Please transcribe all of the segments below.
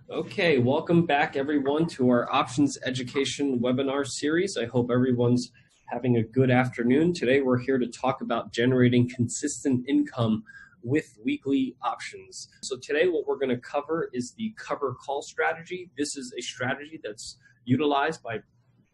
Okay, welcome back everyone to our options education webinar series. I hope everyone's having a good afternoon. Today we're here to talk about generating consistent income with weekly options. So today what we're going to cover is the cover call strategy. This is a strategy that's utilized by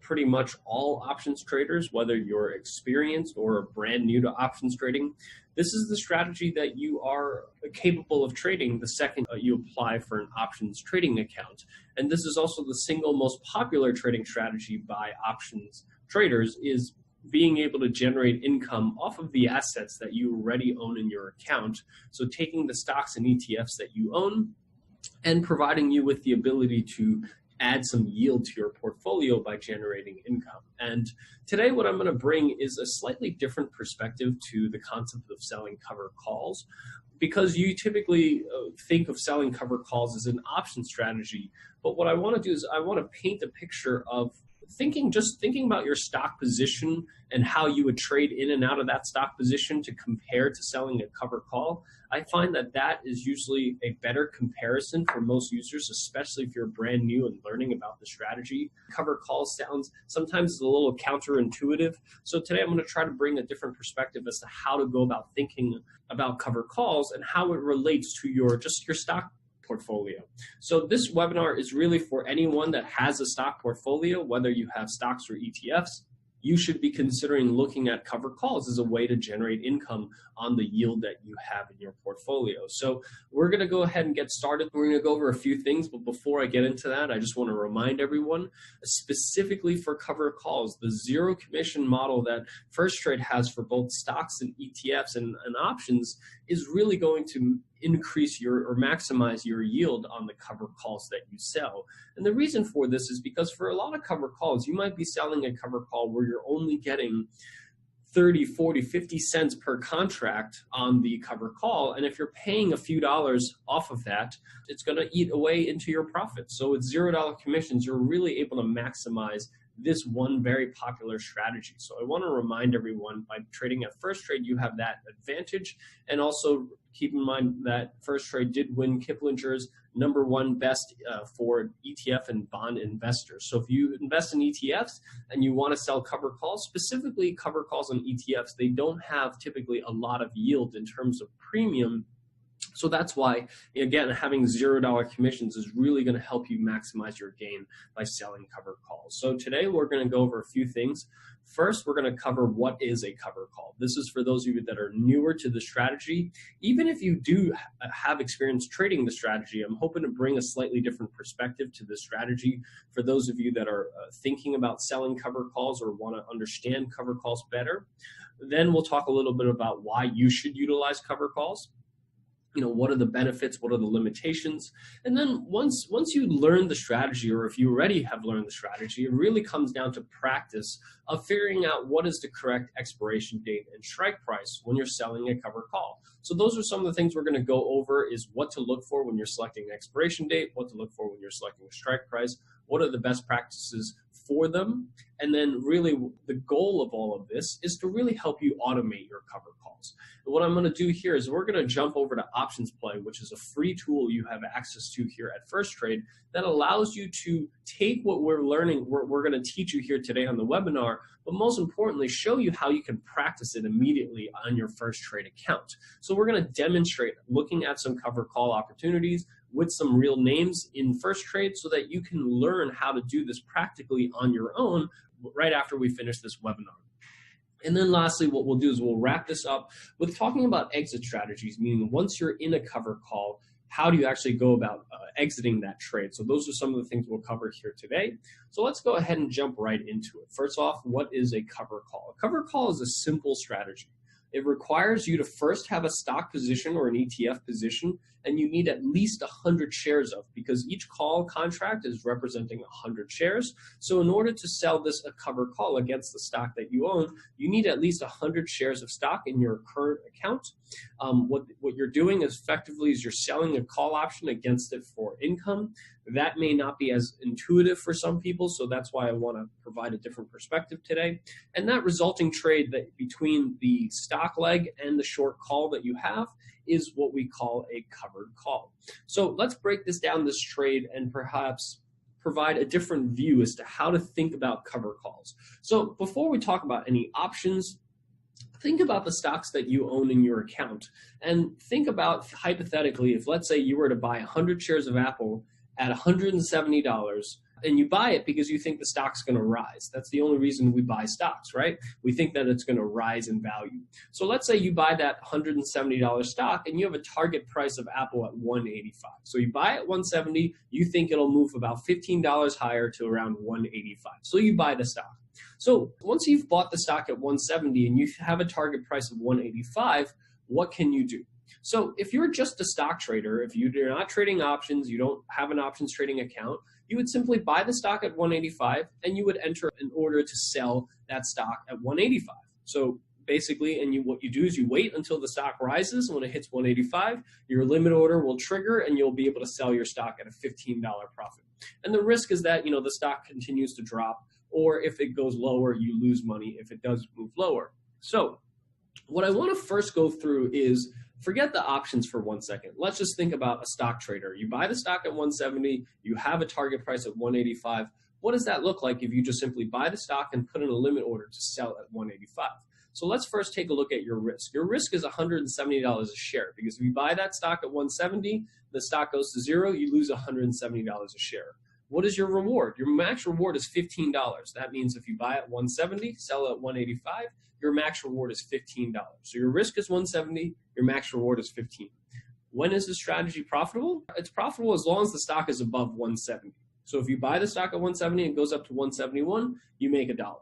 pretty much all options traders, whether you're experienced or brand new to options trading. This is the strategy that you are capable of trading the second you apply for an options trading account. And this is also the single most popular trading strategy by options traders, is being able to generate income off of the assets that you already own in your account. So taking the stocks and ETFs that you own and providing you with the ability to add some yield to your portfolio by generating income. And today what I'm going to bring is a slightly different perspective to the concept of selling cover calls, because you typically think of selling cover calls as an option strategy. But what I want to do is I want to paint a picture of thinking about your stock position and how you would trade in and out of that stock position to compare to selling a cover call. I find that that is usually a better comparison for most users, especially if you're brand new and learning about the strategy. Cover call sounds sometimes a little counterintuitive. So today I'm going to try to bring a different perspective as to how to go about thinking about cover calls and how it relates to your stock portfolio. So this webinar is really for anyone that has a stock portfolio, whether you have stocks or ETFs. You should be considering looking at cover calls as a way to generate income on the yield that you have in your portfolio. So we're going to go ahead and get started. We're going to go over a few things, but before I get into that, I just want to remind everyone, specifically for cover calls, the zero commission model that Firstrade has for both stocks and ETFs and options is really going to increase or maximize your yield on the cover calls that you sell. And the reason for this is because for a lot of cover calls, you might be selling a cover call where you're only getting 30, 40, 50 cents per contract on the cover call. And if you're paying a few dollars off of that, it's going to eat away into your profits. So with $0 commissions, you're really able to maximize this one very popular strategy. So I want to remind everyone, by trading at Firstrade, you have that advantage. And also keep in mind that Firstrade did win Kiplinger's #1 best for ETF and bond investors. So if you invest in ETFs and you want to sell cover calls, specifically cover calls on ETFs, they don't have typically a lot of yield in terms of premium. So that's why, again, having $0 commissions is really going to help you maximize your gain by selling cover calls. So today we're going to go over a few things. First, we're going to cover what is a cover call. This is for those of you that are newer to the strategy. Even if you do have experience trading the strategy, I'm hoping to bring a slightly different perspective to the strategy for those of you that are thinking about selling cover calls or want to understand cover calls better. Then we'll talk a little bit about why you should utilize cover calls. You know, what are the benefits, what are the limitations? And then once you learn the strategy, or if you already have learned the strategy, it really comes down to practice of figuring out what is the correct expiration date and strike price when you're selling a cover call. So those are some of the things we're going to go over, is what to look for when you're selecting an expiration date, what to look for when you're selecting a strike price, what are the best practices for them. And then really the goal of all of this is to really help you automate your cover calls. And what I'm going to do here is we're going to jump over to OptionsPlay, which is a free tool you have access to here at Firstrade that allows you to take what we're learning, we're going to teach you here today on the webinar, but most importantly, show you how you can practice it immediately on your Firstrade account. So we're going to demonstrate looking at some cover call opportunities with some real names in Firstrade so that you can learn how to do this practically on your own right after we finish this webinar. And then lastly, what we'll do is we'll wrap this up with talking about exit strategies, meaning once you're in a cover call, how do you actually go about exiting that trade? So those are some of the things we'll cover here today. So let's go ahead and jump right into it. First off, what is a cover call? A cover call is a simple strategy. It requires you to first have a stock position or an ETF position, and you need at least 100 shares of, because each call contract is representing 100 shares. So in order to sell this a cover call against the stock that you own, you need at least 100 shares of stock in your current account. What you're doing is effectively is you're selling a call option against it for income. That may not be as intuitive for some people, so that's why I want to provide a different perspective today. And that resulting trade that between the stock stock leg and the short call that you have is what we call a covered call. So let's break this down, this trade, and perhaps provide a different view as to how to think about cover calls. So before we talk about any options, think about the stocks that you own in your account, and think about, hypothetically, if let's say you were to buy 100 shares of Apple at $170, and you buy it because you think the stock's going to rise. That's the only reason we buy stocks, right? We think that it's going to rise in value. So let's say you buy that $170 stock and you have a target price of Apple at $185. So you buy at $170, you think it'll move about $15 higher to around $185. So you buy the stock. So once you've bought the stock at $170 and you have a target price of $185, what can you do? So if you're just a stock trader, if you're not trading options, you don't have an options trading account, you would simply buy the stock at $185 and you would enter an order to sell that stock at $185. So basically, what you do is you wait until the stock rises. When it hits $185, your limit order will trigger and you'll be able to sell your stock at a $15 profit. And the risk is that, the stock continues to drop, or if it goes lower, you lose money if it does move lower. So what I want to first go through is, forget the options for 1 second. Let's just think about a stock trader. You buy the stock at $170, you have a target price at $185. What does that look like if you just simply buy the stock and put in a limit order to sell at $185? So let's first take a look at your risk. Your risk is $170 a share, because if you buy that stock at $170, the stock goes to zero, you lose $170 a share. What is your reward? Your max reward is $15. That means if you buy at $170, sell at $185, your max reward is $15. So your risk is $170, your max reward is $15. When is the strategy profitable? It's profitable as long as the stock is above $170. So if you buy the stock at $170 and it goes up to $171, you make $1.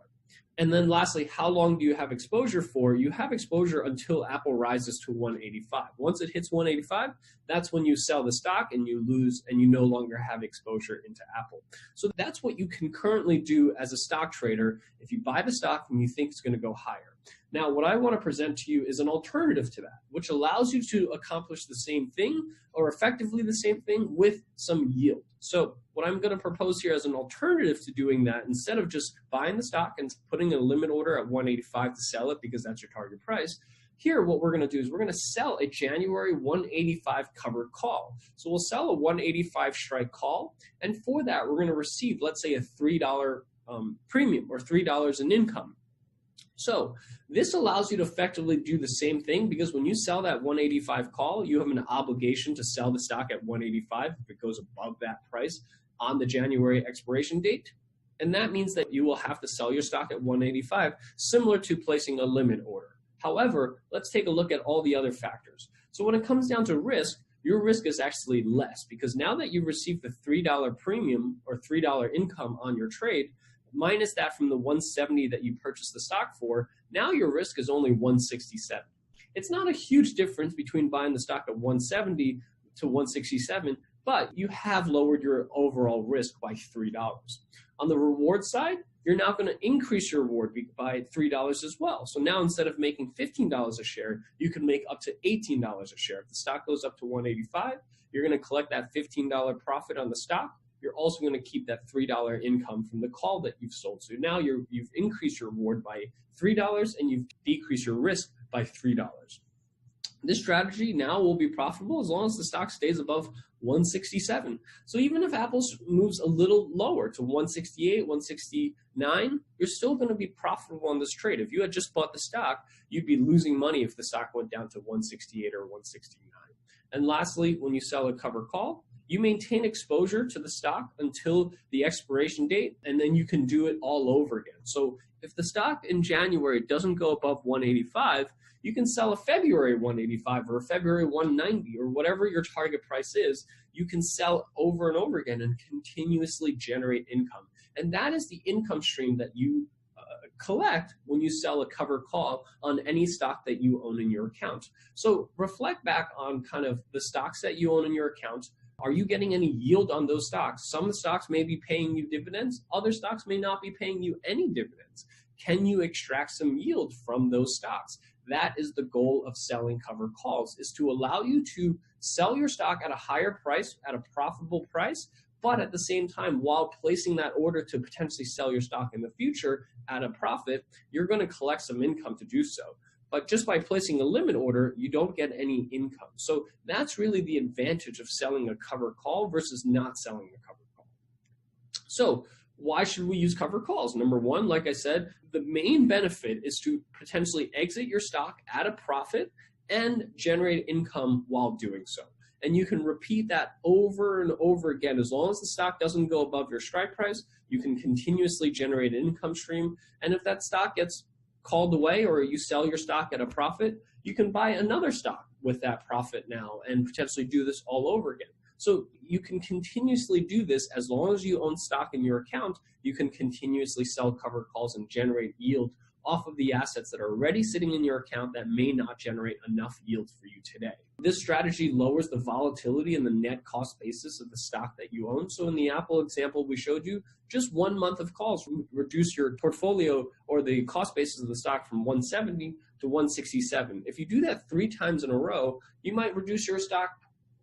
And then lastly, how long do you have exposure for? You have exposure until Apple rises to $185. Once it hits $185, that's when you sell the stock and you lose and you no longer have exposure into Apple. So that's what you can currently do as a stock trader if you buy the stock and you think it's going to go higher. Now, what I want to present to you is an alternative to that, which allows you to accomplish the same thing, or effectively the same thing, with some yield. So what I'm going to propose here as an alternative to doing that, instead of just buying the stock and putting a limit order at $185 to sell it because that's your target price, here what we're going to do is we're going to sell a January $185 covered call. So we'll sell a $185 strike call, and for that we're going to receive, let's say, a $3 premium, or $3 in income. So this allows you to effectively do the same thing, because when you sell that $185 call, you have an obligation to sell the stock at $185 if it goes above that price on the January expiration date. And that means that you will have to sell your stock at $185, similar to placing a limit order. However, let's take a look at all the other factors. So when it comes down to risk, your risk is actually less, because now that you've received the $3 premium or $3 income on your trade, minus that from the $170 that you purchased the stock for, now your risk is only $167. It's not a huge difference between buying the stock at $170 to $167, but you have lowered your overall risk by $3. On the reward side, you're now going to increase your reward by $3 as well. So now instead of making $15 a share, you can make up to $18 a share. If the stock goes up to $185, you're going to collect that $15 profit on the stock. You're also going to keep that $3 income from the call that you've sold. So now you've increased your reward by $3 and you've decreased your risk by $3. This strategy now will be profitable as long as the stock stays above 167. So even if Apple moves a little lower to 168, 169, you're still going to be profitable on this trade. If you had just bought the stock, you'd be losing money if the stock went down to 168 or 169. And lastly, when you sell a cover call, you maintain exposure to the stock until the expiration date, and then you can do it all over again. So if the stock in January doesn't go above 185, you can sell a February 185 or a February 190 or whatever your target price is. You can sell over and over again and continuously generate income. And that is the income stream that you collect when you sell a cover call on any stock that you own in your account. So reflect back on kind of the stocks that you own in your account. Are you getting any yield on those stocks? Some stocks may be paying you dividends. Other stocks may not be paying you any dividends. Can you extract some yield from those stocks? That is the goal of selling cover calls, is to allow you to sell your stock at a higher price, at a profitable price, but at the same time, while placing that order to potentially sell your stock in the future at a profit, you're going to collect some income to do so. But just by placing a limit order, you don't get any income. So that's really the advantage of selling a covered call versus not selling a covered call. So why should we use covered calls? Number one, like I said, the main benefit is to potentially exit your stock at a profit and generate income while doing so. And you can repeat that over and over again. As long as the stock doesn't go above your strike price, you can continuously generate an income stream. And if that stock gets called away or you sell your stock at a profit, you can buy another stock with that profit now and potentially do this all over again. So you can continuously do this as long as you own stock in your account. You can continuously sell covered calls and generate yield off of the assets that are already sitting in your account that may not generate enough yield for you today. This strategy lowers the volatility and the net cost basis of the stock that you own. So in the Apple example we showed you, just 1 month of calls reduce your portfolio or the cost basis of the stock from 170 to 167. If you do that 3 times in a row, you might reduce your stock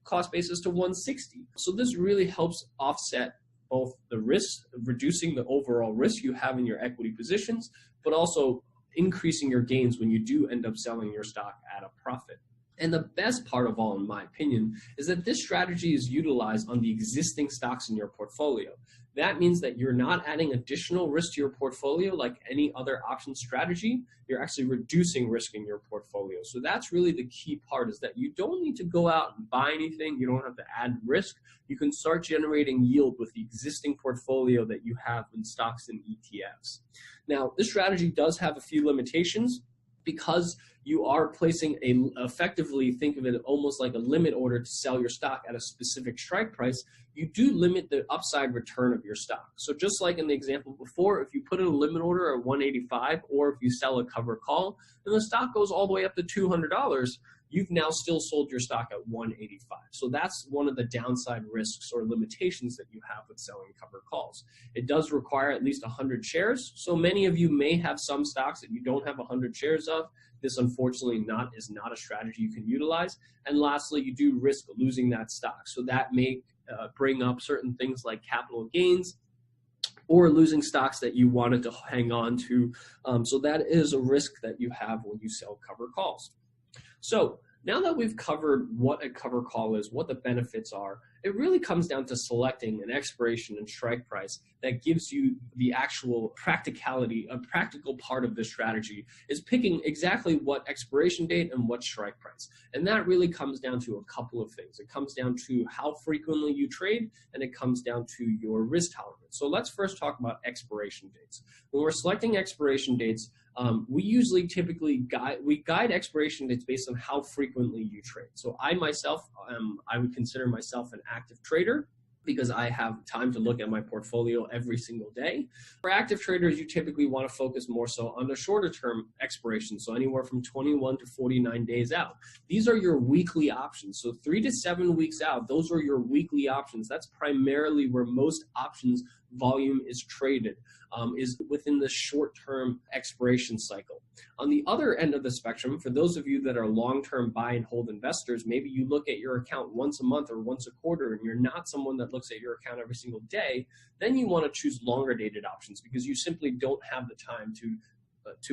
cost basis to 160. So this really helps offset both the risk, reducing the overall risk you have in your equity positions, but also increasing your gains when you do end up selling your stock at a profit. And the best part of all, in my opinion, is that this strategy is utilized on the existing stocks in your portfolio. That means that you're not adding additional risk to your portfolio like any other option strategy. You're actually reducing risk in your portfolio. So that's really the key part, is that you don't need to go out and buy anything. You don't have to add risk. You can start generating yield with the existing portfolio that you have in stocks and ETFs. Now, this strategy does have a few limitations because you are placing effectively, think of it almost like a limit order to sell your stock at a specific strike price. You do limit the upside return of your stock. So just like in the example before, if you put in a limit order at 185, or if you sell a covered call and the stock goes all the way up to $200, you've now still sold your stock at 185. So that's one of the downside risks or limitations that you have with selling covered calls. It does require at least 100 shares. So many of you may have some stocks that you don't have 100 shares of. This unfortunately is not a strategy you can utilize. And lastly, you do risk losing that stock. So that may bring up certain things like capital gains or losing stocks that you wanted to hang on to. So that is a risk that you have when you sell covered calls. So now that we've covered what a covered call is, what the benefits are, it really comes down to selecting an expiration and strike price that gives you the actual practicality. A practical part of this strategy is picking exactly what expiration date and what strike price. And that really comes down to a couple of things. It comes down to how frequently you trade, and it comes down to your risk tolerance. So let's first talk about expiration dates. When we're selecting expiration dates, we usually typically guide expiration dates based on how frequently you trade. So I myself, I would consider myself an active trader because I have time to look at my portfolio every single day. For active traders, you typically want to focus more so on the shorter term expiration, so anywhere from 21 to 49 days out. These are your weekly options. So 3 to 7 weeks out, those are your weekly options. That's primarily where most options volume is traded, is within the short-term expiration cycle. On the other end of the spectrum, for those of you that are long-term buy and hold investors, maybe you look at your account once a month or once a quarter, and you're not someone that looks at your account every single day, then you want to choose longer dated options because you simply don't have the time to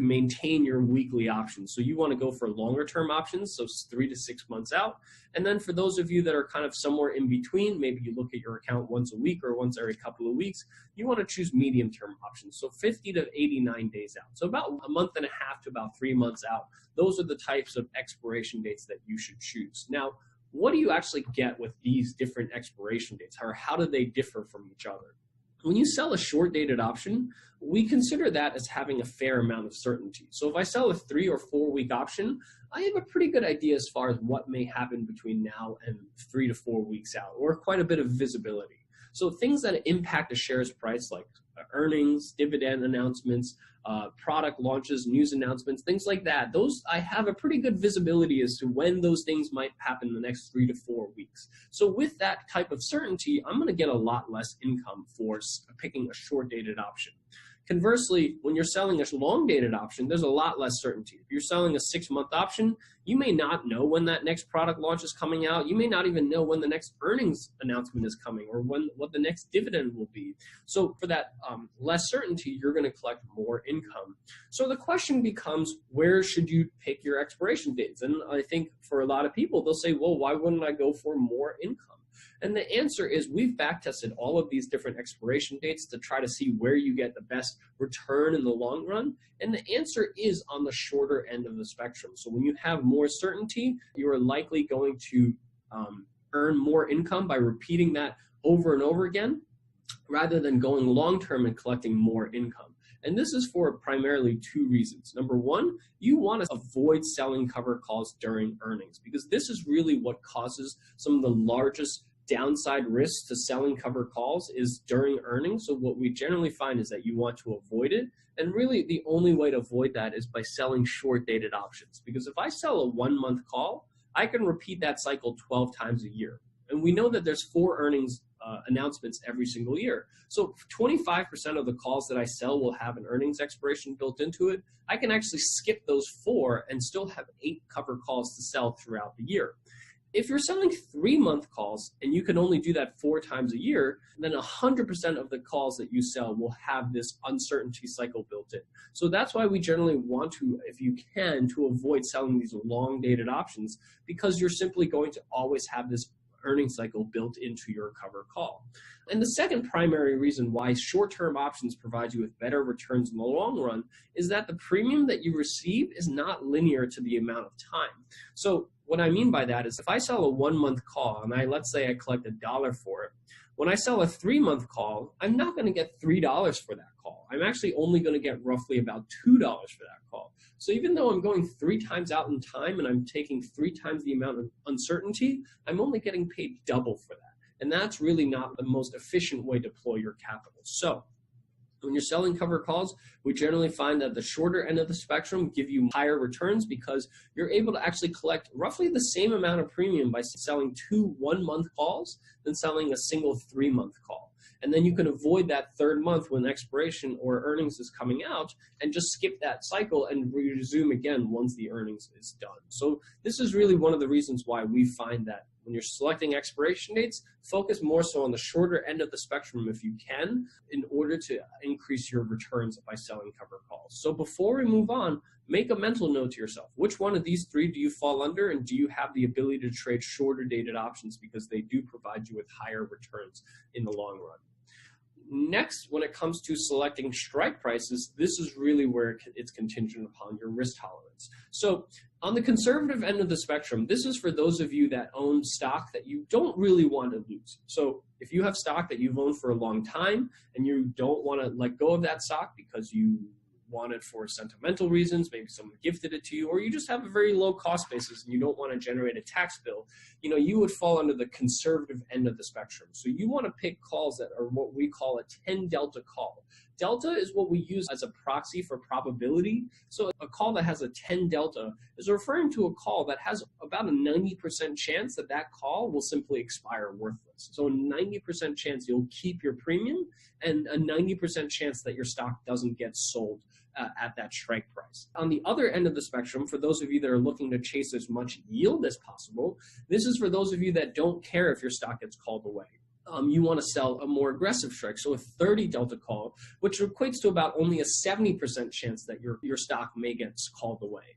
maintain your weekly options. So you want to go for longer term options, so 3 to 6 months out. And then for those of you that are kind of somewhere in between, maybe you look at your account once a week or once every couple of weeks, you want to choose medium term options, so 50 to 89 days out. So about a month and a half to about 3 months out. Those are the types of expiration dates that you should choose. Now, what do you actually get with these different expiration dates, or how do they differ from each other? When you sell a short-dated option, we consider that as having a fair amount of certainty. So if I sell a 3 or 4 week option, I have a pretty good idea as far as what may happen between now and 3 to 4 weeks out, or quite a bit of visibility. So things that impact a share's price, like earnings, dividend announcements, product launches, news announcements, things like that, those I have a pretty good visibility as to when those things might happen in the next 3 to 4 weeks. So with that type of certainty, I'm going to get a lot less income for picking a short-dated option. Conversely, when you're selling a long-dated option, there's a lot less certainty. If you're selling a 6-month option, you may not know when that next product launch is coming out. You may not even know when the next earnings announcement is coming or what the next dividend will be. So for that less certainty, you're going to collect more income. So the question becomes, where should you pick your expiration dates? And I think for a lot of people, they'll say, well, why wouldn't I go for more income? And the answer is we've backtested all of these different expiration dates to try to see where you get the best return in the long run. And the answer is on the shorter end of the spectrum. So when you have more certainty, you are likely going to earn more income by repeating that over and over again, rather than going long-term and collecting more income. And this is for primarily 2 reasons. Number one, you want to avoid selling cover calls during earnings, because this is really what causes some of the largest downside risks to selling cover calls is during earnings. So what we generally find is that you want to avoid it. And really the only way to avoid that is by selling short dated options. Because if I sell a 1-month call, I can repeat that cycle 12 times a year. And we know that there's 4 earnings announcements every single year. So 25% of the calls that I sell will have an earnings expiration built into it. I can actually skip those 4 and still have 8 cover calls to sell throughout the year. If you're selling 3-month calls and you can only do that 4 times a year, then 100% of the calls that you sell will have this uncertainty cycle built in. So that's why we generally want to, if you can, to avoid selling these long-dated options, because you're simply going to always have this earnings cycle built into your cover call. And the second primary reason why short-term options provide you with better returns in the long run is that the premium that you receive is not linear to the amount of time. So what I mean by that is if I sell a 1-month call and let's say I collect $1 for it, when I sell a 3-month call, I'm not going to get $3 for that call. I'm actually only going to get roughly about $2 for that call. So even though I'm going 3 times out in time and I'm taking 3 times the amount of uncertainty, I'm only getting paid double for that. And that's really not the most efficient way to deploy your capital. So when you're selling cover calls, we generally find that the shorter end of the spectrum give you higher returns because you're able to actually collect roughly the same amount of premium by selling 2 1-month calls than selling a single 3-month call. And then you can avoid that 3rd month when expiration or earnings is coming out and just skip that cycle and resume again once the earnings is done. So this is really one of the reasons why we find that when you're selecting expiration dates, focus more so on the shorter end of the spectrum if you can, in order to increase your returns by selling cover calls. So before we move on, make a mental note to yourself. Which one of these 3 do you fall under, and do you have the ability to trade shorter dated options, because they do provide you with higher returns in the long run? Next, when it comes to selecting strike prices, this is really where it's contingent upon your risk tolerance. So on the conservative end of the spectrum, this is for those of you that own stock that you don't really want to lose. So if you have stock that you've owned for a long time and you don't want to let go of that stock because you want it for sentimental reasons, maybe someone gifted it to you, or you just have a very low cost basis and you don't want to generate a tax bill, you would fall under the conservative end of the spectrum. So you want to pick calls that are what we call a 10 delta call. Delta is what we use as a proxy for probability. So a call that has a 10 delta is referring to a call that has about a 90% chance that that call will simply expire worthless. So a 90% chance you'll keep your premium and a 90% chance that your stock doesn't get sold at that strike price. On the other end of the spectrum, for those of you that are looking to chase as much yield as possible, this is for those of you that don't care if your stock gets called away. You want to sell a more aggressive strike, so a 30 delta call, which equates to about only a 70% chance that your stock may get called away.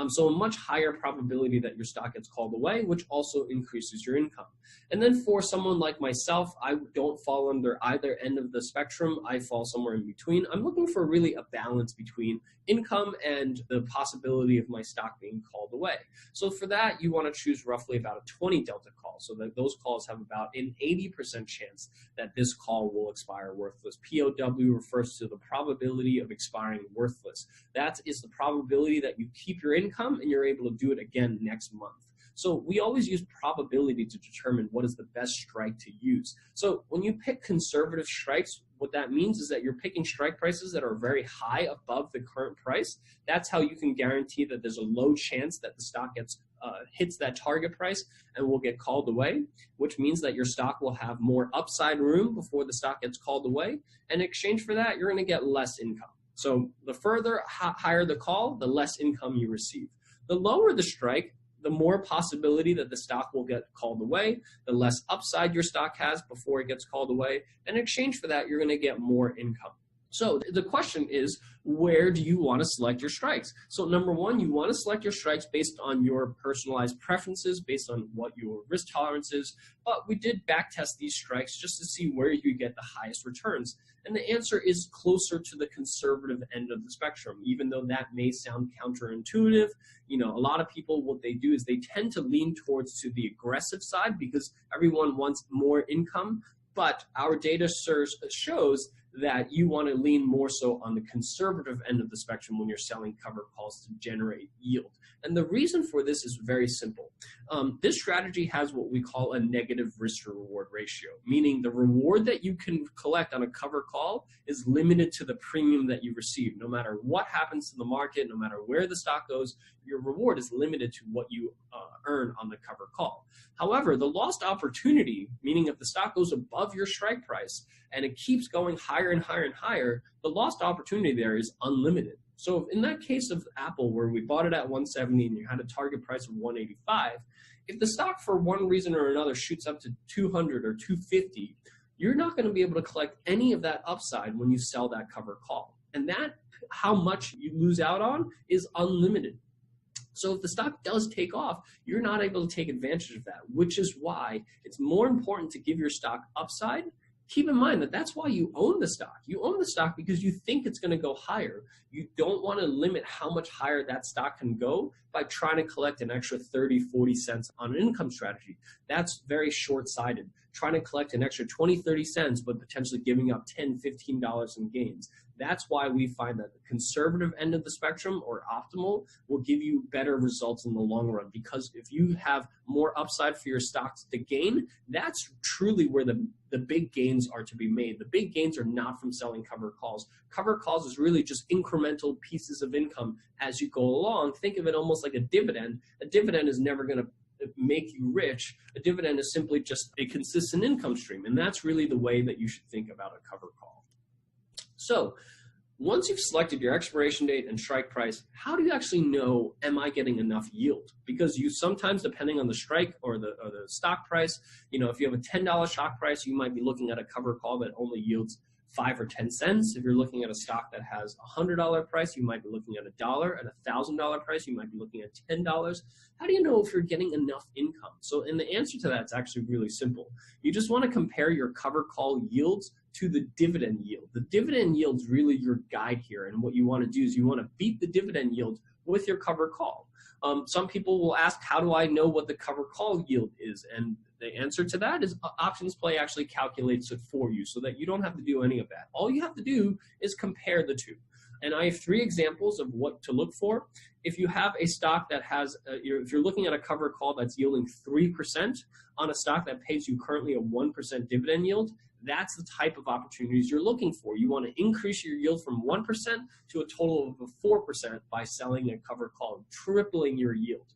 So a much higher probability that your stock gets called away, which also increases your income. And then for someone like myself, I don't fall under either end of the spectrum. I fall somewhere in between. I'm looking for really a balance between income and the possibility of my stock being called away. So for that, you want to choose roughly about a 20 delta call, so that those calls have about an 80% chance that this call will expire worthless. POW refers to the probability of expiring worthless. That is the probability that you keep your income and you're able to do it again next month. So we always use probability to determine what is the best strike to use. So when you pick conservative strikes, what that means is that you're picking strike prices that are very high above the current price. That's how you can guarantee that there's a low chance that the stock gets hits that target price and will get called away, which means that your stock will have more upside room before the stock gets called away. And in exchange for that, you're going to get less income. So the further higher the call, the less income you receive. The lower the strike, the more possibility that the stock will get called away, the less upside your stock has before it gets called away. And in exchange for that, you're going to get more income. So the question is, where do you want to select your strikes? So number one, you want to select your strikes based on your personalized preferences, based on what your risk tolerance is. But we did backtest these strikes just to see where you get the highest returns. And the answer is closer to the conservative end of the spectrum, even though that may sound counterintuitive. You know, a lot of people, what they do is they tend to lean towards to the aggressive side because everyone wants more income. But our data shows that you want to lean more so on the conservative end of the spectrum when you're selling covered calls to generate yield. And the reason for this is very simple. This strategy has what we call a negative risk to reward ratio, meaning the reward that you can collect on a covered call is limited to the premium that you receive. No matter what happens to the market, no matter where the stock goes, your reward is limited to what you earn on the covered call. However, the lost opportunity, meaning if the stock goes above your strike price and it keeps going higher and higher and higher, the lost opportunity there is unlimited. So in that case of Apple, where we bought it at 170 and you had a target price of 185, if the stock for one reason or another shoots up to 200 or 250, you're not going to be able to collect any of that upside when you sell that covered call. And that, how much you lose out on, is unlimited. So if the stock does take off, you're not able to take advantage of that, which is why it's more important to give your stock upside. Keep in mind that that's why you own the stock. You own the stock because you think it's going to go higher. You don't want to limit how much higher that stock can go by trying to collect an extra 30, 40 cents on an income strategy. That's very short-sighted. Trying to collect an extra 20, 30 cents, but potentially giving up $10, $15 in gains. That's why we find that the conservative end of the spectrum, or optimal, will give you better results in the long run, because if you have more upside for your stocks to gain, that's truly where the big gains are to be made. The big gains are not from selling covered calls. Covered calls is really just incremental pieces of income as you go along. Think of it almost like a dividend. A dividend is never going to make you rich. A dividend is simply just a consistent income stream, and that's really the way that you should think about a covered call. So once you've selected your expiration date and strike price, how do you actually know, am I getting enough yield? Because you sometimes, depending on the strike or the stock price, you know, if you have a $10 stock price, you might be looking at a covered call that only yields 5 or 10 cents. If you're looking at a stock that has a $100 price, you might be looking at $1. At a $1,000 price, you might be looking at $10. How do you know if you're getting enough income? So, and the answer to that is actually really simple. You just want to compare your covered call yields to the dividend yield. The dividend yield is really your guide here, and what you want to do is you want to beat the dividend yield with your covered call. Some people will ask, how do I know what the covered call yield is? And the answer to that is OptionsPlay actually calculates it for you so that you don't have to do any of that. All you have to do is compare the two. And I have 3 examples of what to look for. If you have a stock that has, if you're looking at a covered call that's yielding 3% on a stock that pays you currently a 1% dividend yield, that's the type of opportunities you're looking for. You want to increase your yield from 1% to a total of 4% by selling a covered call, tripling your yield.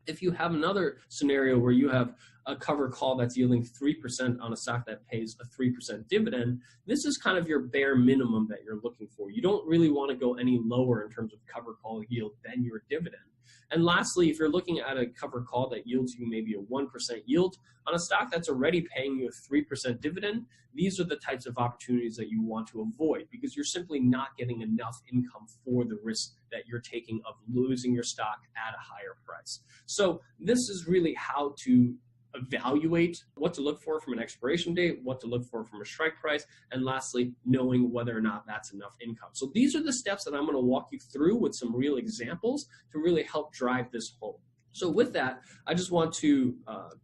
If you have another scenario where you have a covered call that's yielding 3% on a stock that pays a 3% dividend, this is kind of your bare minimum that you're looking for. You don't really want to go any lower in terms of covered call yield than your dividend. And lastly, if you're looking at a covered call that yields you maybe a 1% yield on a stock that's already paying you a 3% dividend, these are the types of opportunities that you want to avoid, because you're simply not getting enough income for the risk that you're taking of losing your stock at a higher price. So this is really how to evaluate what to look for from an expiration date, what to look for from a strike price, and lastly, knowing whether or not that's enough income. So these are the steps that I'm going to walk you through with some real examples to really help drive this home. So with that, I just want to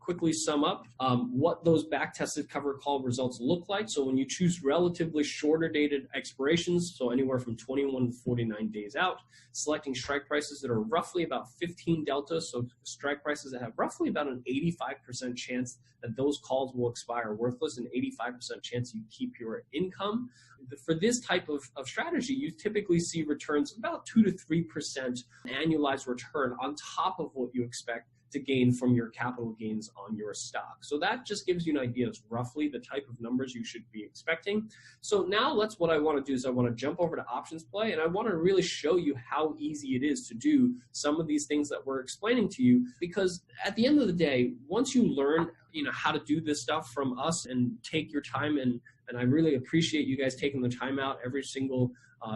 quickly sum up what those back-tested covered call results look like. So when you choose relatively shorter dated expirations, so anywhere from 21 to 49 days out, selecting strike prices that are roughly about 15 delta, so strike prices that have roughly about an 85% chance that those calls will expire worthless, and 85% chance you keep your income. For this type of strategy, you typically see returns about 2 to 3% annualized return on top of what you expect to gain from your capital gains on your stock. So that just gives you an idea of roughly the type of numbers you should be expecting. So now what I want to do is I want to jump over to OptionsPlay, and I want to really show you how easy it is to do some of these things that we're explaining to you, because at the end of the day, once you learn how to do this stuff from us and take your time, and I really appreciate you guys taking the time out every single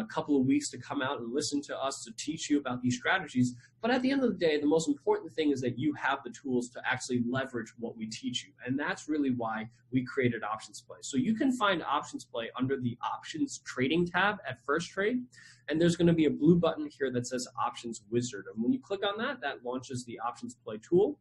couple of weeks to come out and listen to us to teach you about these strategies. But at the end of the day, the most important thing is that you have the tools to actually leverage what we teach you. And that's really why we created OptionsPlay. So you can find OptionsPlay under the Options Trading tab at Firstrade. And there's going to be a blue button here that says Options Wizard. And when you click on that, that launches the OptionsPlay tool.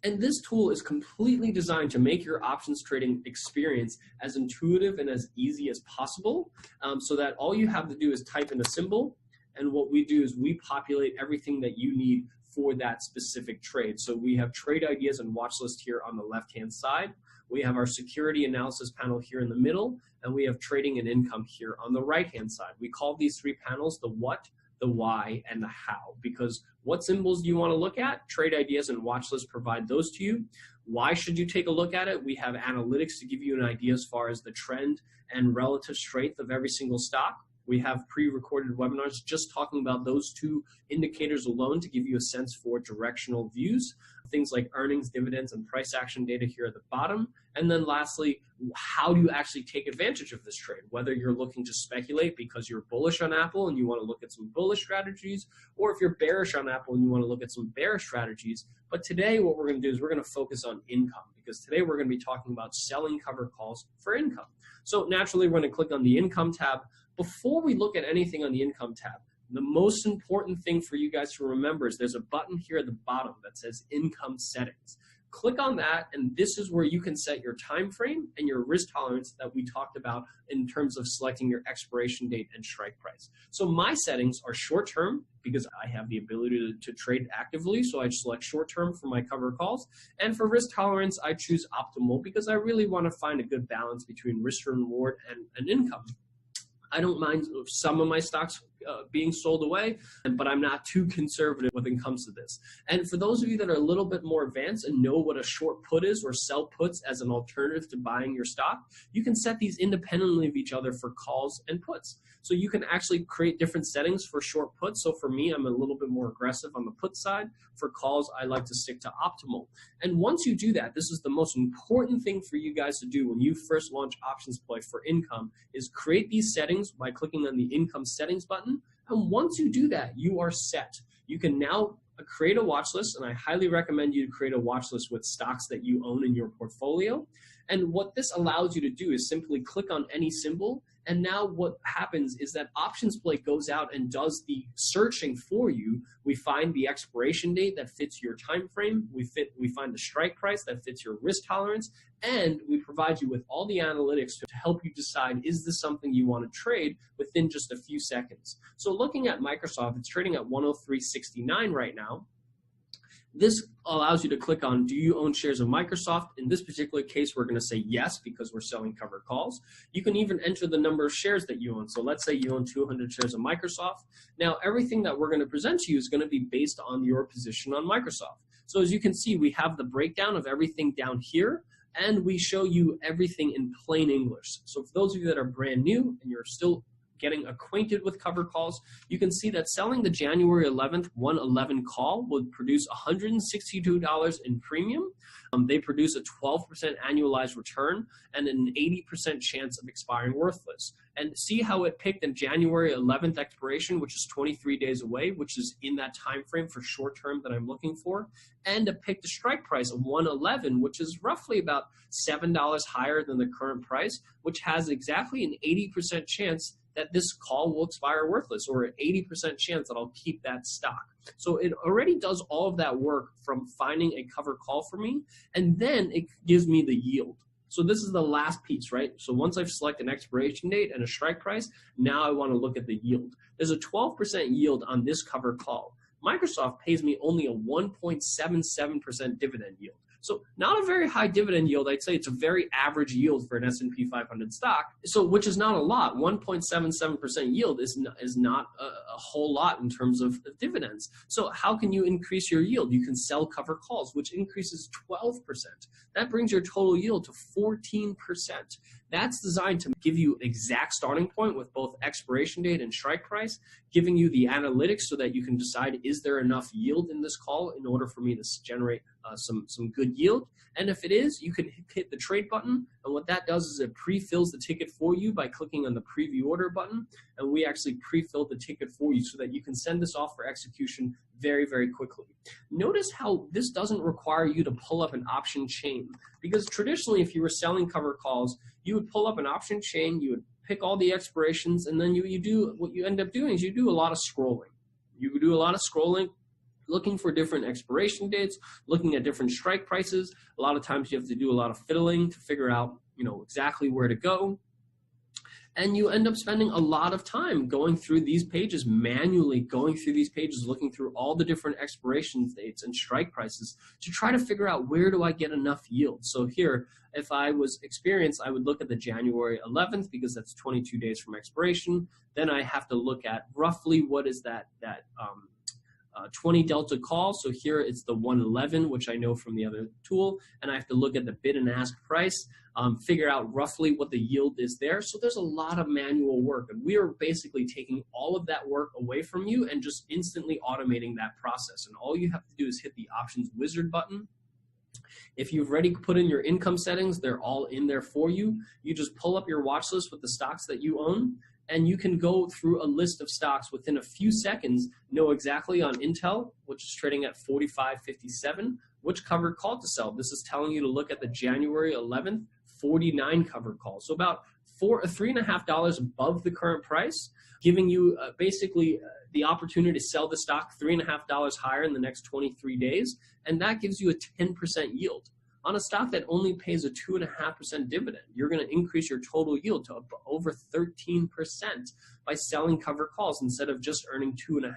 And this tool is completely designed to make your options trading experience as intuitive and as easy as possible, so that all you have to do is type in a symbol, and what we do is we populate everything that you need for that specific trade. So we have trade ideas and watch list here on the left-hand side. We have our security analysis panel here in the middle, and we have trading and income here on the right-hand side. We call these three panels the what, the why, and the how, because what symbols do you want to look at? Trade ideas and watch lists provide those to you. Why should you take a look at it? We have analytics to give you an idea as far as the trend and relative strength of every single stock. We have pre-recorded webinars just talking about those two indicators alone to give you a sense for directional views. Things like earnings, dividends, and price action data here at the bottom. And then lastly, how do you actually take advantage of this trade? Whether you're looking to speculate because you're bullish on Apple and you want to look at some bullish strategies, or if you're bearish on Apple and you want to look at some bearish strategies. But today what we're going to do is we're going to focus on income, because today we're going to be talking about selling covered calls for income. So naturally, we're going to click on the income tab. Before we look at anything on the income tab, the most important thing for you guys to remember is there's a button here at the bottom that says income settings. Click on that, and this is where you can set your time frame and your risk tolerance that we talked about in terms of selecting your expiration date and strike price. So my settings are short term, because I have the ability to trade actively, so I select short term for my cover calls. And for risk tolerance, I choose optimal, because I really want to find a good balance between risk and reward and income. I don't mind some of my stocks being sold away, but I'm not too conservative when it comes to this. And for those of you that are a little bit more advanced and know what a short put is, or sell puts as an alternative to buying your stock, you can set these independently of each other for calls and puts. So you can actually create different settings for short puts. So for me, I'm a little bit more aggressive on the put side. For calls, I like to stick to optimal. And once you do that, this is the most important thing for you guys to do when you first launch OptionsPlay for income, is create these settings by clicking on the income settings button. And once you do that, you are set. You can now create a watch list, and I highly recommend you to create a watch list with stocks that you own in your portfolio. And what this allows you to do is simply click on any symbol, and now what happens is that OptionsPlay goes out and does the searching for you. We find the expiration date that fits your time frame. We find the strike price that fits your risk tolerance, and we provide you with all the analytics to help you decide, is this something you want to trade within just a few seconds. So looking at Microsoft, it's trading at 103.69 right now. This allows you to click on, do you own shares of Microsoft? In this particular case, we're going to say yes, because we're selling covered calls. You can even enter the number of shares that you own. So let's say you own 200 shares of Microsoft. Now, everything that we're going to present to you is going to be based on your position on Microsoft. So as you can see, we have the breakdown of everything down here, and we show you everything in plain English. So for those of you that are brand new and you're still getting acquainted with cover calls, you can see that selling the January 11th 111 call would produce $162 in premium. They produce a 12% annualized return and an 80% chance of expiring worthless. And see how it picked a January 11th expiration, which is 23 days away, which is in that time frame for short term that I'm looking for, and it picked a strike price of 111, which is roughly about $7 higher than the current price, which has exactly an 80% chance that this call will expire worthless, or an 80% chance that I'll keep that stock. So it already does all of that work from finding a cover call for me, and then it gives me the yield. So this is the last piece, right? So once I've selected an expiration date and a strike price, now I want to look at the yield. There's a 12% yield on this cover call. Microsoft pays me only a 1.77% dividend yield. So not a very high dividend yield. I'd say it's a very average yield for an S&P 500 stock, so which is not a lot. 1.77% yield is not a whole lot in terms of dividends. So how can you increase your yield? You can sell cover calls, which increases 12%. That brings your total yield to 14%. That's designed to give you exact starting point with both expiration date and strike price, giving you the analytics so that you can decide, is there enough yield in this call in order for me to generate some good yield? And if it is, you can hit the trade button. And what that does is it pre-fills the ticket for you by clicking on the preview order button. And we actually pre-fill the ticket for you so that you can send this off for execution very, very quickly. Notice how this doesn't require you to pull up an option chain, because traditionally, if you were selling cover calls, you would pull up an option chain, you would pick all the expirations, and then you do what you end up doing is you do a lot of scrolling. You do a lot of scrolling, looking for different expiration dates, looking at different strike prices. A lot of times you have to do a lot of fiddling to figure out, exactly where to go. And you end up spending a lot of time going through these pages, manually going through these pages, looking through all the different expiration dates and strike prices to try to figure out, where do I get enough yield? So here, if I was experienced, I would look at the January 11th because that's 22 days from expiration. Then I have to look at roughly what is that 20 delta call. So here it's the 111, which I know from the other tool, and I have to look at the bid and ask price, figure out roughly what the yield is there. So there's a lot of manual work, and we are basically taking all of that work away from you and just instantly automating that process. And all you have to do is hit the options wizard button. If you've already put in your income settings, they're all in there for you. You just pull up your watch list with the stocks that you own, and you can go through a list of stocks within a few seconds, know exactly on Intel, which is trading at 45.57, which covered call to sell. This is telling you to look at the January 11th 49 covered call. So about $3.50 above the current price, giving you basically the opportunity to sell the stock $3.50 higher in the next 23 days. And that gives you a 10% yield. On a stock that only pays a 2.5% dividend, you're going to increase your total yield to over 13% by selling cover calls instead of just earning 2.5%.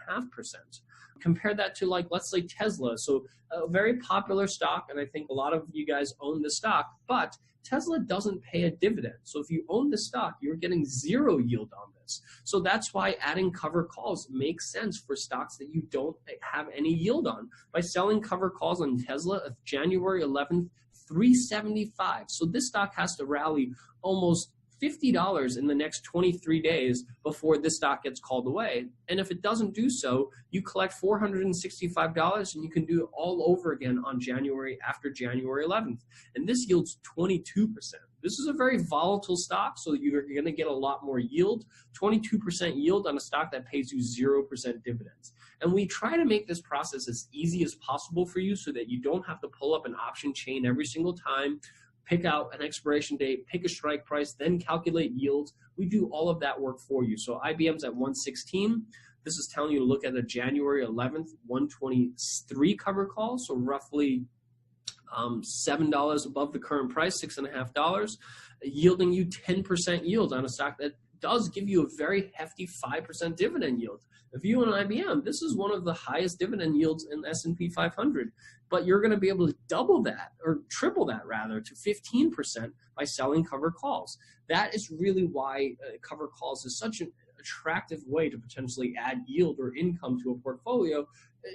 Compare that to, like, let's say Tesla. So a very popular stock, and I think a lot of you guys own the stock, but Tesla doesn't pay a dividend. So if you own the stock, you're getting zero yield on this. So that's why adding cover calls makes sense for stocks that you don't have any yield on. By selling cover calls on Tesla, January 11th, 375. So this stock has to rally almost $50 in the next 23 days before this stock gets called away. And if it doesn't do so, you collect $465 and you can do it all over again on after January 11th. And this yields 22%. This is a very volatile stock, so you're going to get a lot more yield, 22% yield on a stock that pays you 0% dividends. And we try to make this process as easy as possible for you so that you don't have to pull up an option chain every single time, pick out an expiration date, pick a strike price, then calculate yields. We do all of that work for you. So IBM's at 116. This is telling you to look at the January 11th, 123 cover call, so roughly $7 above the current price, $6.50, yielding you 10% yield on a stock that does give you a very hefty 5% dividend yield. If you own IBM, this is one of the highest dividend yields in the S&P 500, but you're going to be able to double that, or triple that rather, to 15% by selling cover calls. That is really why cover calls is such an attractive way to potentially add yield or income to a portfolio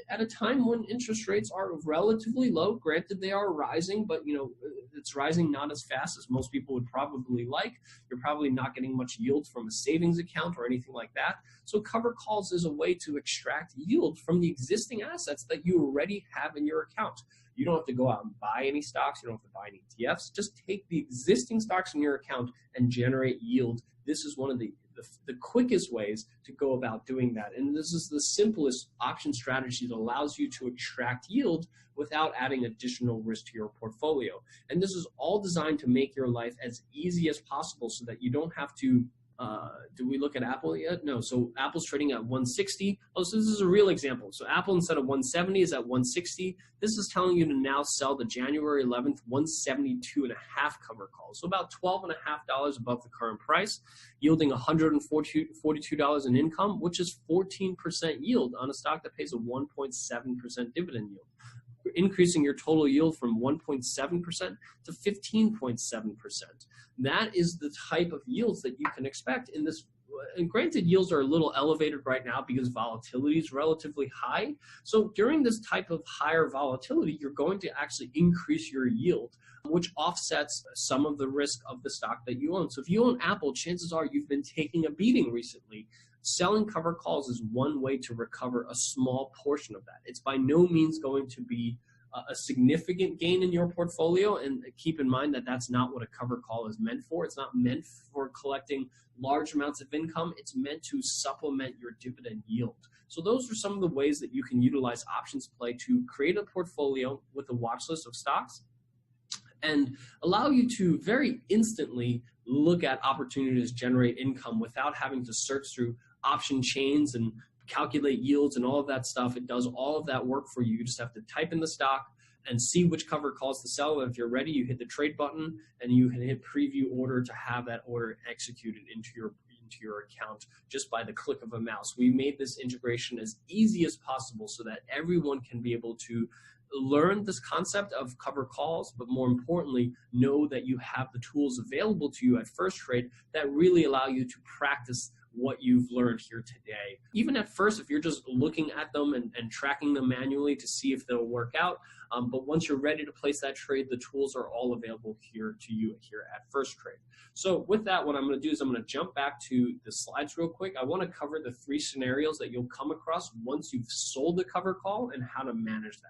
at a time when interest rates are relatively low. Granted, they are rising, but it's rising not as fast as most people would probably like. You're probably not getting much yield from a savings account or anything like that. So cover calls is a way to extract yield from the existing assets that you already have in your account. You don't have to go out and buy any stocks. You don't have to buy any ETFs. Just take the existing stocks in your account and generate yield. This is one of the quickest ways to go about doing that. And this is the simplest option strategy that allows you to extract yield without adding additional risk to your portfolio. And this is all designed to make your life as easy as possible so that you don't have to do we look at Apple yet? No. So Apple's trading at 160. Oh, so this is a real example. So Apple, instead of 170, is at 160. This is telling you to now sell the January 11th 172.5 cover call. So about $12.50 above the current price, yielding $142 in income, which is 14% yield on a stock that pays a 1.7% dividend yield. increasing your total yield from 1.7% to 15.7%. That is the type of yields that you can expect in this. And granted, yields are a little elevated right now because volatility is relatively high. So during this type of higher volatility, you're going to actually increase your yield, which offsets some of the risk of the stock that you own. So if you own Apple, chances are you've been taking a beating recently. Selling cover calls is one way to recover a small portion of that. It's by no means going to be a significant gain in your portfolio, and keep in mind that that's not what a cover call is meant for. It's not meant for collecting large amounts of income. It's meant to supplement your dividend yield. So those are some of the ways that you can utilize OptionsPlay to create a portfolio with a watch list of stocks and allow you to very instantly look at opportunities to generate income without having to search through option chains and calculate yields and all of that stuff. It does all of that work for you. You just have to type in the stock and see which cover calls to sell. And if you're ready, you hit the trade button and you can hit preview order to have that order executed into your account just by the click of a mouse. We made this integration as easy as possible so that everyone can be able to learn this concept of cover calls, but more importantly, know that you have the tools available to you at Firstrade that really allow you to practice what you've learned here today. Even at first, if you're just looking at them and tracking them manually to see if they'll work out, but once you're ready to place that trade, the tools are all available here to you here at Firstrade. So with that, what I'm going to do is I'm going to jump back to the slides real quick. I want to cover the 3 scenarios that you'll come across once you've sold the cover call and how to manage that.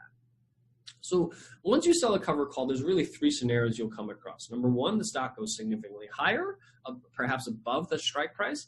So once you sell a cover call, there's really 3 scenarios you'll come across. Number 1, the stock goes significantly higher, perhaps above the strike price.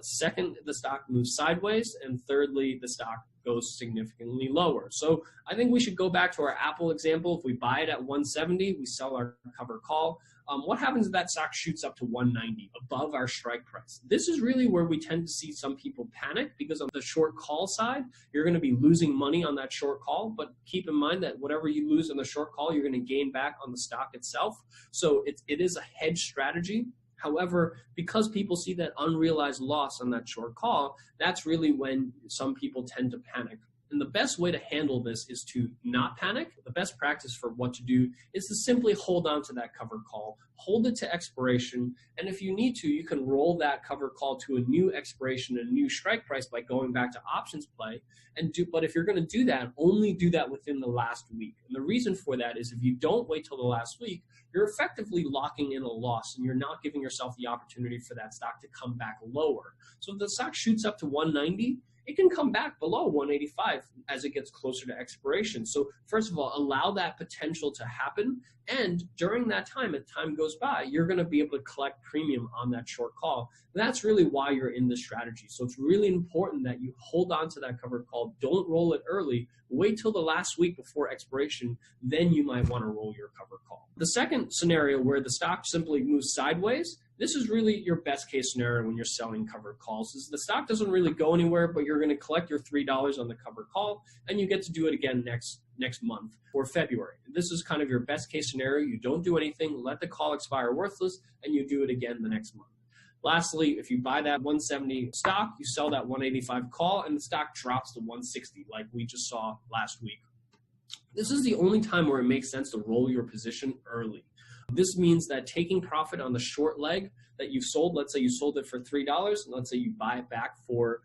Second, the stock moves sideways. And thirdly, the stock goes significantly lower. So I think we should go back to our Apple example. If we buy it at 170, we sell our cover call. What happens if that stock shoots up to 190, above our strike price? This is really where we tend to see some people panic, because on the short call side, you're going to be losing money on that short call. But keep in mind that whatever you lose on the short call, you're going to gain back on the stock itself. So it is a hedge strategy. However, because people see that unrealized loss on that short call, that's really when some people tend to panic. And the best way to handle this is to not panic. The best practice for what to do is to simply hold on to that cover call, hold it to expiration, and if you need to, you can roll that cover call to a new expiration, a new strike price by going back to OptionsPlay. But if you're going to do that, only do that within the last week. And the reason for that is if you don't wait till the last week, you're effectively locking in a loss and you're not giving yourself the opportunity for that stock to come back lower. So if the stock shoots up to 190, it can come back below 185 as it gets closer to expiration. So first of all, allow that potential to happen. And during that time, as time goes by, you're going to be able to collect premium on that short call. That's really why you're in this strategy. So it's really important that you hold on to that cover call. Don't roll it early. Wait till the last week before expiration. Then you might want to roll your cover call. The second scenario where the stock simply moves sideways, this is really your best case scenario when you're selling covered calls. Is the stock doesn't really go anywhere, but you're going to collect your $3 on the covered call, and you get to do it again next month or February. This is kind of your best case scenario. You don't do anything, let the call expire worthless, and you do it again the next month. Lastly, if you buy that 170 stock, you sell that 185 call, and the stock drops to 160 like we just saw last week. This is the only time where it makes sense to roll your position early. This means that taking profit on the short leg that you've sold, let's say you sold it for $3, and let's say you buy it back for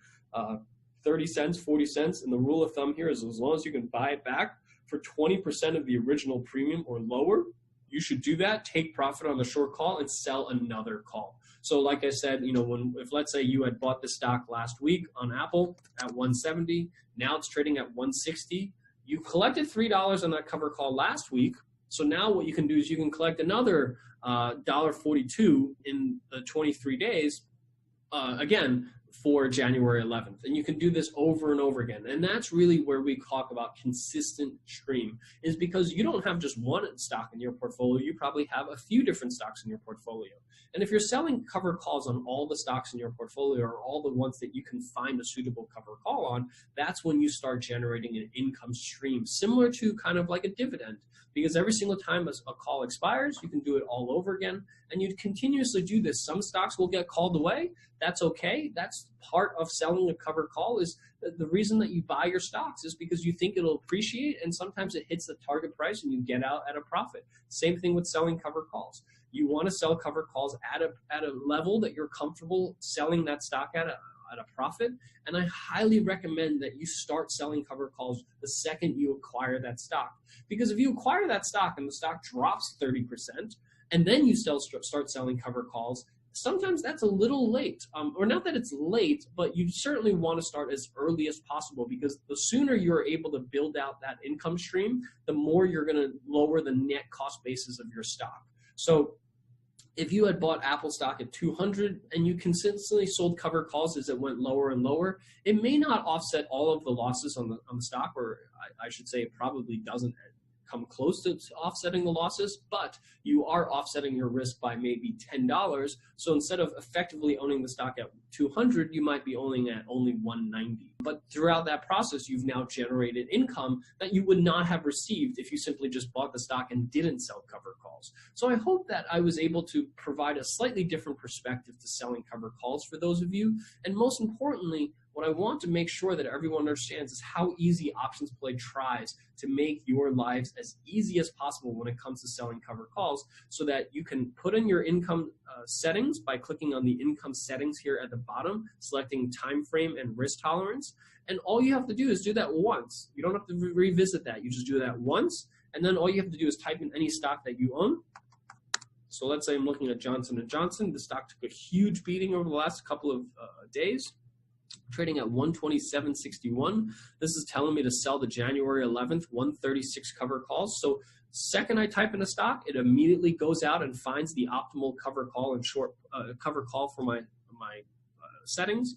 30 cents, 40 cents, and the rule of thumb here is as long as you can buy it back for 20% of the original premium or lower, you should do that, take profit on the short call, and sell another call. So like I said, if let's say you had bought the stock last week on Apple at 170, now it's trading at 160, you collected $3 on that cover call last week. So now what you can do is you can collect another $1.42 in the 23 days, again, for January 11th. And you can do this over and over again. And that's really where we talk about consistent stream, is because you don't have just one stock in your portfolio. You probably have a few different stocks in your portfolio. And if you're selling cover calls on all the stocks in your portfolio or all the ones that you can find a suitable cover call on, that's when you start generating an income stream, similar to kind of like a dividend. Because every single time a call expires, you can do it all over again. And you'd continuously do this. Some stocks will get called away. That's okay. That's part of selling a covered call is the reason that you buy your stocks is because you think it'll appreciate, and sometimes it hits the target price and you get out at a profit. Same thing with selling covered calls. You want to sell covered calls at a level that you're comfortable selling that stock at a profit, and I highly recommend that you start selling covered calls the second you acquire that stock. Because if you acquire that stock and the stock drops 30%, and then you start selling covered calls, sometimes that's a little late. Or not that it's late, but you certainly want to start as early as possible, because the sooner you're able to build out that income stream, the more you're going to lower the net cost basis of your stock. So if you had bought Apple stock at 200 and you consistently sold covered calls as it went lower and lower, it may not offset all of the losses on the stock, or I should say it probably doesn't come close to offsetting the losses, but you are offsetting your risk by maybe $10. So instead of effectively owning the stock at 200, you might be owning at only 190. But throughout that process, you've now generated income that you would not have received if you simply just bought the stock and didn't sell covered calls. So I hope that I was able to provide a slightly different perspective to selling covered calls for those of you. And most importantly, what I want to make sure that everyone understands is how easy OptionsPlay tries to make your lives as easy as possible when it comes to selling covered calls, so that you can put in your income settings by clicking on the income settings here at the bottom, selecting time frame and risk tolerance. And all you have to do is do that once. You don't have to revisit that. You just do that once, and then all you have to do is type in any stock that you own. So let's say I'm looking at Johnson & Johnson. The stock took a huge beating over the last couple of days, trading at 127.61. This is telling me to sell the January 11th 136 cover calls. So second I type in a stock, it immediately goes out and finds the optimal cover call and short cover call for my settings,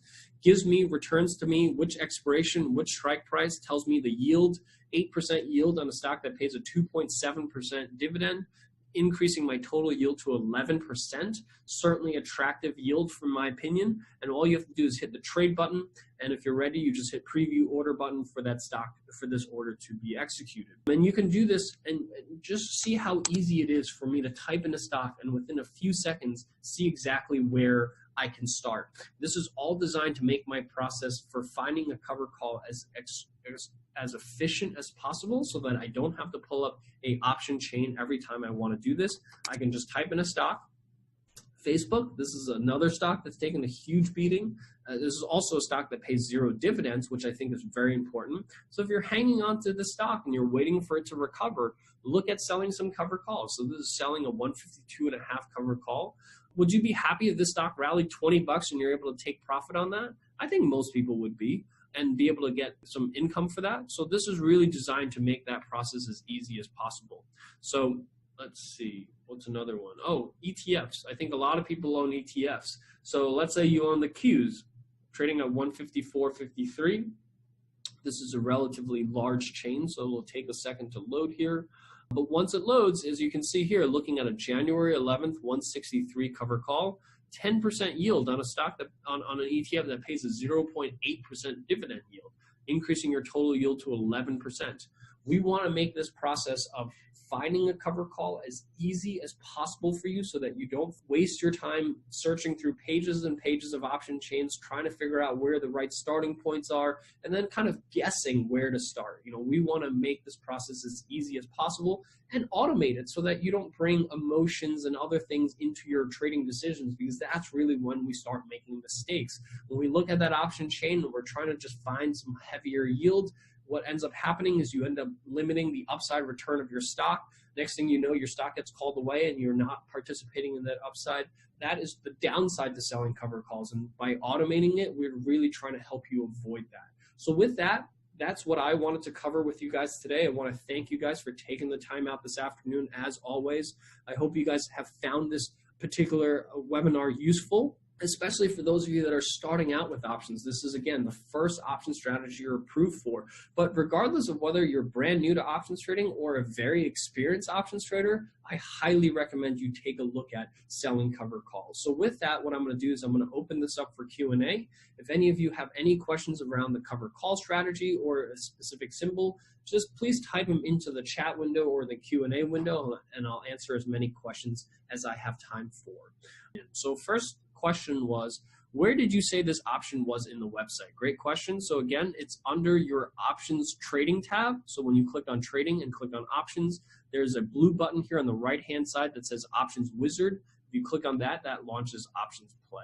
returns to me which expiration, which strike price, tells me the yield, 8% yield on a stock that pays a 2.7% dividend, increasing my total yield to 11%, certainly attractive yield from my opinion. And all you have to do is hit the trade button, and if you're ready, you just hit preview order button for that stock, for this order to be executed. And you can do this and just see how easy it is for me to type in a stock and within a few seconds see exactly where I can start. This is all designed to make my process for finding a cover call as efficient as possible, so that I don't have to pull up a option chain every time I want to do this. I can just type in a stock. Facebook, this is another stock that's taken a huge beating. This is also a stock that pays 0 dividends, which I think is very important. So if you're hanging on to the stock and you're waiting for it to recover, look at selling some cover calls. So this is selling a 152.5 cover call. Would you be happy if this stock rallied 20 bucks and you're able to take profit on that? I think most people would be, and be able to get some income for that. So this is really designed to make that process as easy as possible. So let's see, what's another one? Oh, ETFs. I think a lot of people own ETFs. So let's say you own the Qs, trading at 154.53. This is a relatively large chain, so it will take a second to load here. But once it loads, as you can see here, looking at a January 11th 163 cover call, 10% yield on a stock that on an ETF that pays a 0.8% dividend yield, increasing your total yield to 11%. We want to make this process of finding a cover call as easy as possible for you, so that you don't waste your time searching through pages and pages of option chains, trying to figure out where the right starting points are, and then kind of guessing where to start. You know, we want to make this process as easy as possible and automate it so that you don't bring emotions and other things into your trading decisions, because that's really when we start making mistakes. When we look at that option chain and we're trying to just find some heavier yield, what ends up happening is you end up limiting the upside return of your stock. Next thing you know, your stock gets called away and you're not participating in that upside. That is the downside to selling cover calls. And by automating it, we're really trying to help you avoid that. So with that, that's what I wanted to cover with you guys today. I want to thank you guys for taking the time out this afternoon, as always. I hope you guys have found this particular webinar useful, especially for those of you that are starting out with options. This is, again, the first option strategy you're approved for. But regardless of whether you're brand new to options trading or a very experienced options trader, I highly recommend you take a look at selling cover calls. So with that, what I'm going to do is I'm going to open this up for Q&A. If any of you have any questions around the cover call strategy or a specific symbol, just please type them into the chat window or the Q&A window, and I'll answer as many questions as I have time for. So first question was, Where did you say this option was in the website? Great question. So again, it's under your options trading tab. So when you click on trading and click on options, there's a blue button here on the right-hand side that says Options Wizard. If you click on that, that launches OptionsPlay.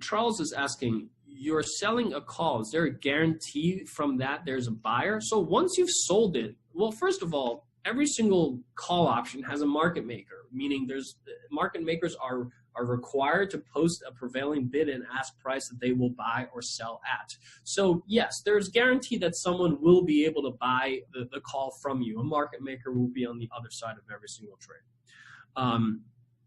Charles is asking, you're selling a call. Is there a guarantee from that there's a buyer? So once you've sold it, well, first of all, every single call option has a market maker, meaning market makers are required to post a prevailing bid and ask price that they will buy or sell at. So yes, there's guarantee that someone will be able to buy the call from you. A market maker will be on the other side of every single trade.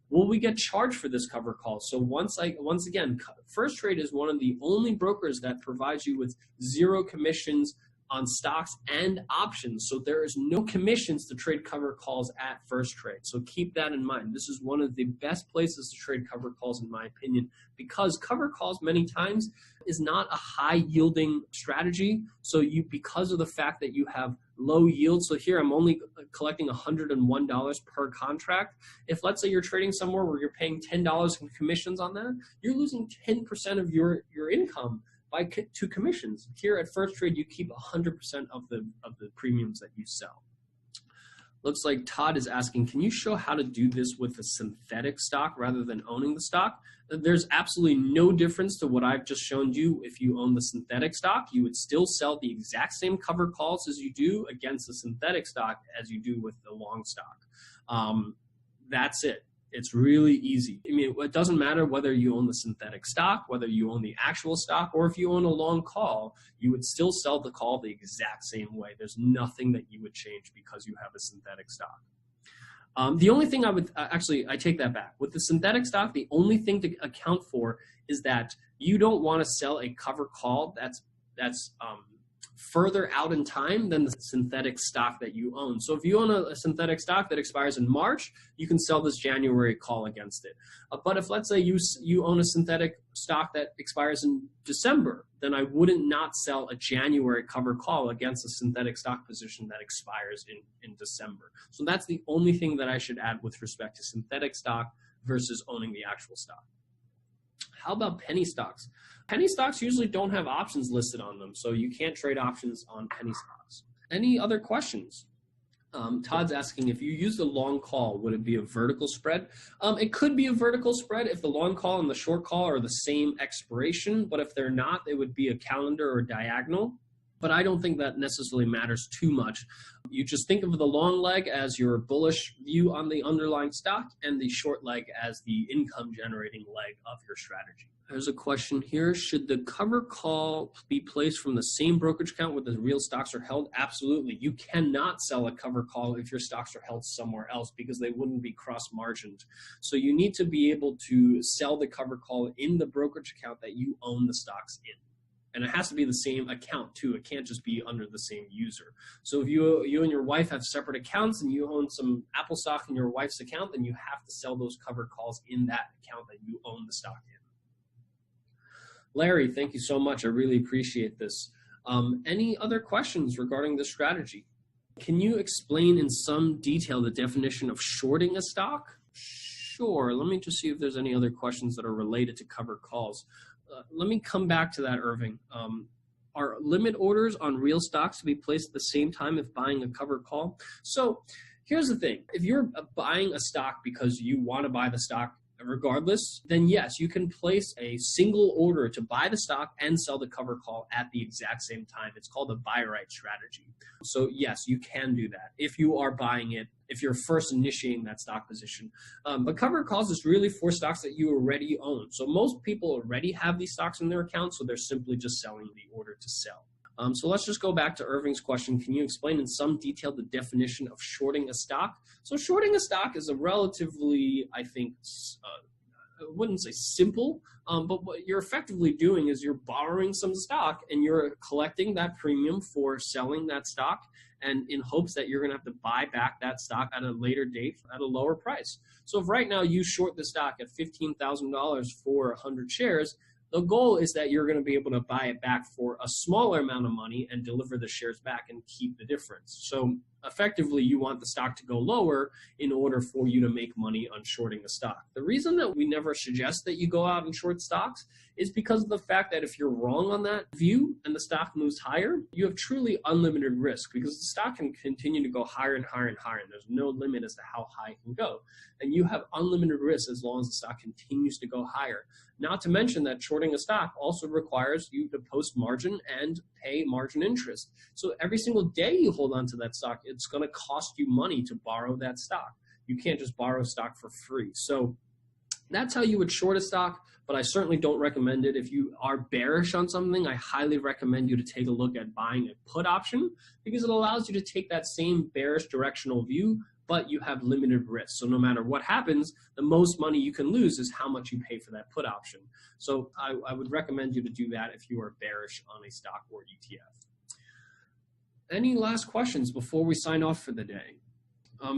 Will we get charged for this cover call? So once again, Firstrade is one of the only brokers that provides you with 0 commissions on stocks and options. So there is no commissions to trade cover calls at Firstrade. So keep that in mind. This is one of the best places to trade cover calls, in my opinion, because cover calls many times is not a high yielding strategy. So because of the fact that you have low yield, so here I'm only collecting $101 per contract. If let's say you're trading somewhere where you're paying $10 in commissions on that, you're losing 10% of your income to commissions. Here at Firstrade, you keep 100% of the premiums that you sell. Looks like Todd is asking, can you show how to do this with a synthetic stock rather than owning the stock? There's absolutely no difference to what I've just shown you. If you own the synthetic stock, you would still sell the exact same cover calls as you do against the synthetic stock as you do with the long stock. That's it. It's really easy. I mean, it doesn't matter whether you own the synthetic stock, whether you own the actual stock, or if you own a long call, you would still sell the call the exact same way. There's nothing that you would change because you have a synthetic stock. The only thing I take that back. With the synthetic stock, the only thing to account for is that you don't want to sell a cover call that's further out in time than the synthetic stock that you own. So if you own a synthetic stock that expires in March, you can sell this January call against it. But if let's say you own a synthetic stock that expires in December, then I wouldn't not sell a January cover call against a synthetic stock position that expires in December. So that's the only thing that I should add with respect to synthetic stock versus owning the actual stock. How about penny stocks? Penny stocks usually don't have options listed on them, so you can't trade options on penny stocks. Any other questions? Todd's asking, if you use the long call, would it be a vertical spread? It could be a vertical spread if the long call and the short call are the same expiration, but if they're not, it would be a calendar or diagonal. But I don't think that necessarily matters too much. You just think of the long leg as your bullish view on the underlying stock and the short leg as the income generating leg of your strategy. There's a question here. Should the cover call be placed from the same brokerage account where the real stocks are held? Absolutely. You cannot sell a cover call if your stocks are held somewhere else because they wouldn't be cross-margined. So you need to be able to sell the cover call in the brokerage account that you own the stocks in. And it has to be the same account too. It can't just be under the same user. So if you and your wife have separate accounts and you own some Apple stock in your wife's account, then you have to sell those cover calls in that account that you own the stock in. Larry, thank you so much. I really appreciate this. Any other questions regarding this strategy? Can you explain in some detail the definition of shorting a stock? Sure. Let me just see if there's any other questions that are related to cover calls. Let me come back to that, Irving. Are limit orders on real stocks to be placed at the same time if buying a cover call? So here's the thing. If you're buying a stock because you want to buy the stock regardless, then yes, you can place a single order to buy the stock and sell the cover call at the exact same time. It's called a buy right strategy. So yes, you can do that if you are buying it, if you're first initiating that stock position. But cover calls is really for stocks that you already own. So most people already have these stocks in their account, so they're simply just selling the order to sell. So let's just go back to Irving's question. Can you explain in some detail the definition of shorting a stock? So shorting a stock is a relatively, I think, I wouldn't say simple, but what you're effectively doing is you're borrowing some stock and you're collecting that premium for selling that stock, and in hopes that you're going to have to buy back that stock at a later date at a lower price. So if right now you short the stock at $15,000 for 100 shares, the goal is that you're going to be able to buy it back for a smaller amount of money and deliver the shares back and keep the difference. So effectively, you want the stock to go lower in order for you to make money on shorting the stock. The reason that we never suggest that you go out and short stocks is because of the fact that if you're wrong on that view and the stock moves higher, you have truly unlimited risk because the stock can continue to go higher and higher and higher, and there's no limit as to how high it can go. And you have unlimited risk as long as the stock continues to go higher. Not to mention that shorting a stock also requires you to post margin and pay margin interest. So every single day you hold on to that stock, it's going to cost you money to borrow that stock. You can't just borrow stock for free. So that's how you would short a stock, but I certainly don't recommend it. If you are bearish on something, I highly recommend you to take a look at buying a put option because it allows you to take that same bearish directional view, but you have limited risk. So no matter what happens, the most money you can lose is how much you pay for that put option. So I would recommend you to do that if you are bearish on a stock or ETF. Any last questions before we sign off for the day?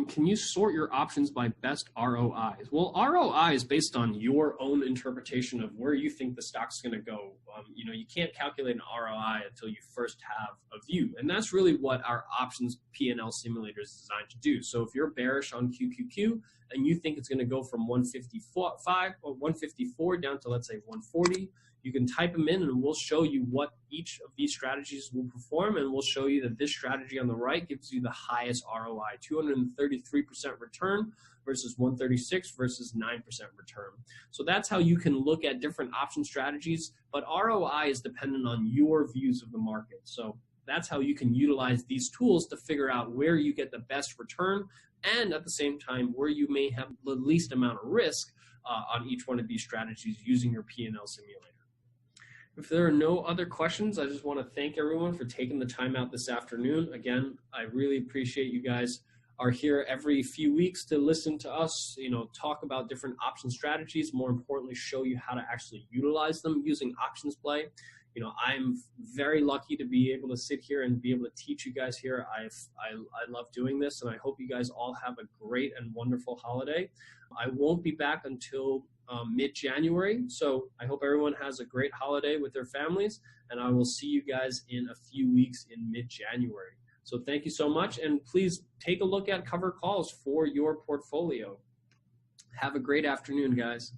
Can you sort your options by best ROIs? Well, ROI is based on your own interpretation of where you think the stock's going to go. You can't calculate an ROI until you first have a view. And that's really what our options P&L simulator is designed to do. So if you're bearish on QQQ and you think it's going to go from 154 down to, let's say, 140, you can type them in and we'll show you what each of these strategies will perform, and we'll show you that this strategy on the right gives you the highest ROI, 233% return versus 136 versus 9% return. So that's how you can look at different option strategies, but ROI is dependent on your views of the market. So that's how you can utilize these tools to figure out where you get the best return and at the same time where you may have the least amount of risk on each one of these strategies using your P&L simulator. If there are no other questions, I just want to thank everyone for taking the time out this afternoon. Again, I really appreciate you guys are here every few weeks to listen to us, talk about different option strategies, more importantly, show you how to actually utilize them using OptionsPlay. I'm very lucky to be able to sit here and be able to teach you guys here. I love doing this, and I hope you guys all have a great and wonderful holiday. I won't be back until mid-January, so I hope everyone has a great holiday with their families, and I will see you guys in a few weeks in mid-January. So thank you so much, and please take a look at cover calls for your portfolio. Have a great afternoon, guys.